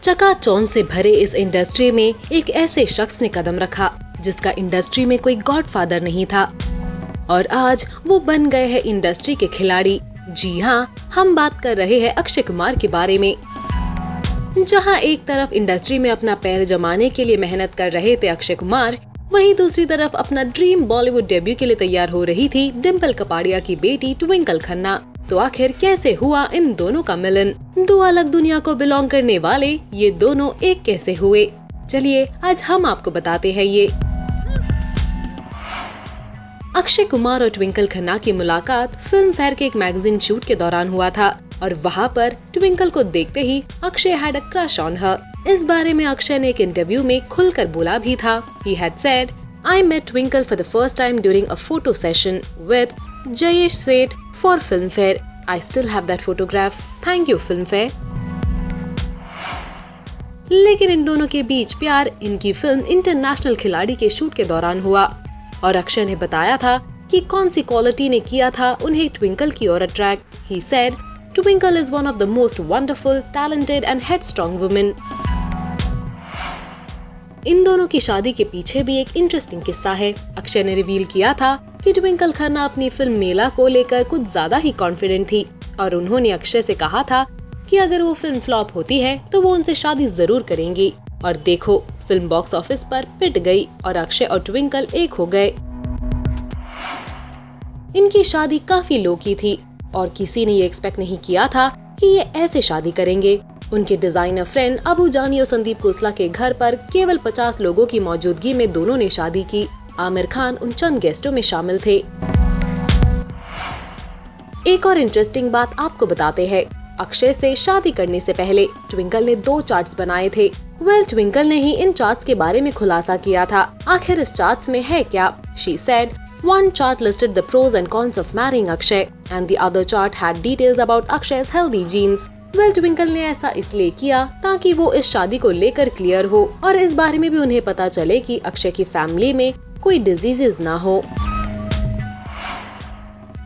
चकाचौंध से भरे इस इंडस्ट्री में एक ऐसे शख्स ने कदम रखा जिसका इंडस्ट्री में कोई गॉडफादर नहीं था और आज वो बन गए हैं इंडस्ट्री के खिलाड़ी। जी हाँ, हम बात कर रहे हैं अक्षय कुमार के बारे में। जहाँ एक तरफ इंडस्ट्री में अपना पैर जमाने के लिए मेहनत कर रहे थे अक्षय कुमार, वहीं दूसरी तरफ अपना ड्रीम बॉलीवुड डेब्यू के लिए तैयार हो रही थी डिम्पल कपाड़िया की बेटी ट्विंकल खन्ना। तो आखिर कैसे हुआ इन दोनों का मिलन? दो अलग दुनिया को बिलोंग करने वाले ये दोनों एक कैसे हुए? चलिए आज हम आपको बताते हैं ये। अक्षय कुमार और ट्विंकल खन्ना की मुलाकात फिल्म फेयर के एक मैगजीन शूट के दौरान हुआ था और वहाँ पर ट्विंकल को देखते ही Akshay had a crush on her. इस बारे में अक्षय ने एक इंटरव्यू में खुलकर बोला भी था। He had said, I met Twinkle for the first time during a photo session with Jayesh Seth for Filmfare. I still have that photograph. Thank you Filmfare. लेकिन इन दोनों के बीच प्यार इनकी फिल्म इंटरनेशनल खिलाड़ी के शूट के दौरान हुआ और अक्षय ने बताया था कि कौन सी क्वालिटी ने किया था उन्हें ट्विंकल की ओर attract. He said, Twinkle is one of the most wonderful, talented and headstrong women. इन दोनों की शादी के पीछे भी एक इंटरेस्टिंग किस्सा है। अक्षय ने रिवील किया था कि ट्विंकल खन्ना अपनी फिल्म मेला को लेकर कुछ ज्यादा ही कॉन्फिडेंट थी और उन्होंने अक्षय से कहा था कि अगर वो फिल्म फ्लॉप होती है तो वो उनसे शादी जरूर करेंगी। और देखो, फिल्म बॉक्स ऑफिस पर पिट गई और अक्षय और ट्विंकल एक हो गए। इनकी शादी काफी लो की थी और किसी ने ये एक्सपेक्ट नहीं किया था कि ये ऐसे शादी करेंगे। उनके डिजाइनर फ्रेंड अबू जानी और संदीप कोसला के घर पर केवल 50 लोगों की मौजूदगी में दोनों ने शादी की। आमिर खान उन चंद गेस्टों में शामिल थे। एक और इंटरेस्टिंग बात आपको बताते हैं। अक्षय से शादी करने से पहले ट्विंकल ने 2 चार्ट्स बनाए थे। ट्विंकल ने ही इन चार्ट्स के बारे में खुलासा किया था। आखिर इस चार्ट्स में है क्या? She said, one chart listed the pros and cons of marrying Akshay and the other chart had details about Akshay's healthy genes. Twinkle ने ऐसा इसलिए किया ताकि वो इस शादी को लेकर क्लियर हो और इस बारे में भी उन्हें पता चले कि अक्षय की फैमिली में कोई डिजीजेस ना हो।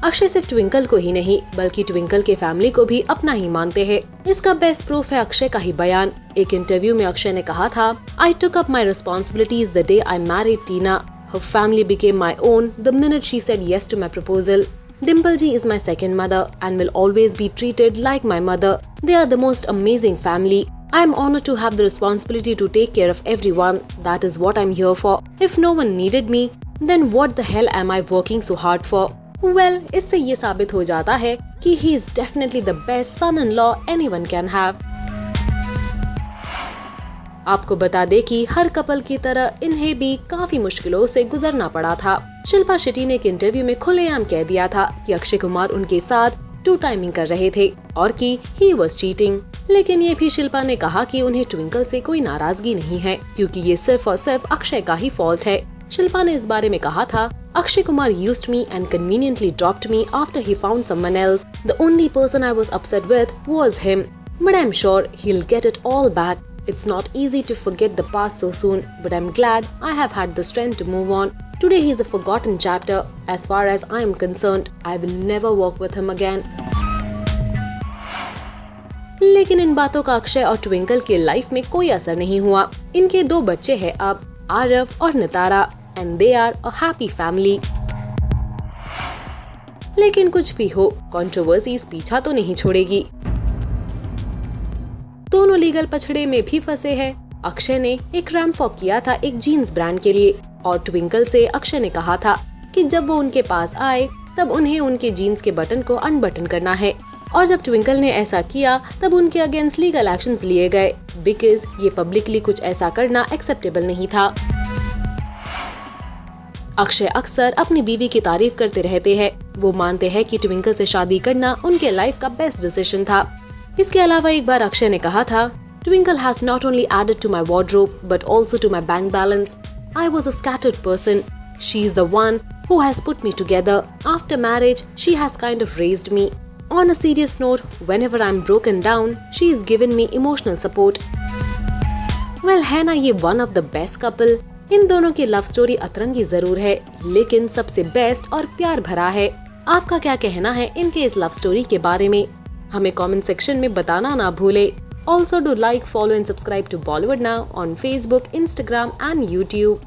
अक्षय सिर्फ ट्विंकल को ही नहीं बल्कि ट्विंकल के फैमिली को भी अपना ही मानते हैं। इसका बेस्ट प्रूफ है अक्षय का ही बयान। एक इंटरव्यू में अक्षय ने कहा था, I took up my responsibilities the day I married Tina. Her family became my own the minute she said yes to my proposal. Dimple ji is my second mother and will always be treated like my mother. They are the most amazing family. I am honored to have the responsibility to take care of everyone. That is what I'm here for. If no one needed me, then what the hell am I working so hard for? Well, इससे ये साबित हो जाता है कि he is definitely the best son-in-law anyone can have. आपको बता दे कि हर कपल की तरह इन्हें भी काफी मुश्किलों से गुजरना पड़ा था। शिल्पा शेट्टी ने एक इंटरव्यू में खुलेआम कह दिया था कि अक्षय कुमार उनके साथ 2 टाइमिंग कर रहे थे और कि ही वाज चीटिंग। लेकिन ये भी शिल्पा ने कहा कि उन्हें ट्विंकल से कोई नाराजगी नहीं है क्योंकि ये सिर्फ और सिर्फ अक्षय का ही फॉल्ट है। शिल्पा ने इस बारे में कहा था, Akshay Kumar used me and conveniently dropped me after he found someone else. The only person I was upset with was him. But I'm sure he'll get it all back. It's not easy to forget the past so soon, but I'm glad I have had the strength to move on. Today he is a forgotten chapter. As far as I am concerned, I will never work with him again. लेकिन इन बातों का अक्षय और twinkle के life में कोई असर नहीं हुआ। इनके 2 बच्चे हैं अब, आरव और Nitara, and they are a happy family. लेकिन कुछ भी हो, कंट्रोवर्सीज पीछा तो नहीं छोड़ेगी। दोनों लीगल पछड़े में भी फंसे हैं। अक्षय ने एक रैंप वॉक किया था एक जीन्स ब्रांड के लिए और ट्विंकल से अक्षय ने कहा था कि जब वो उनके पास आए तब उन्हें उनके जीन्स के बटन को अनबटन करना है और जब ट्विंकल ने ऐसा किया तब उनके अगेंस्ट लीगल एक्शंस लिए गए बिकॉज ये पब्लिकली कुछ ऐसा करना एक्सेप्टेबल नहीं था। अक्षय अक्सर अपनी बीवी की तारीफ करते रहते हैं। वो मानते हैं कि ट्विंकल से शादी करना उनके लाइफ का बेस्ट डिसीजन था। इसके अलावा एक बार अक्षय ने कहा था, Twinkle has not only added to my wardrobe but also to my bank balance. I was a scattered person. She is the one who has put me together. After marriage, she has kind of raised me. On a serious note, whenever I'm broken down, she has given me emotional support. Well, है ना ये one of the best couple? इन दोनों की love story अतरंगी जरूर है लेकिन सबसे बेस्ट और प्यार भरा है। आपका क्या कहना है इनके इस लव स्टोरी के बारे में? हमें कमेंट सेक्शन में बताना ना भूले Also do like, follow and subscribe to Bollywood Now on Facebook, Instagram and YouTube.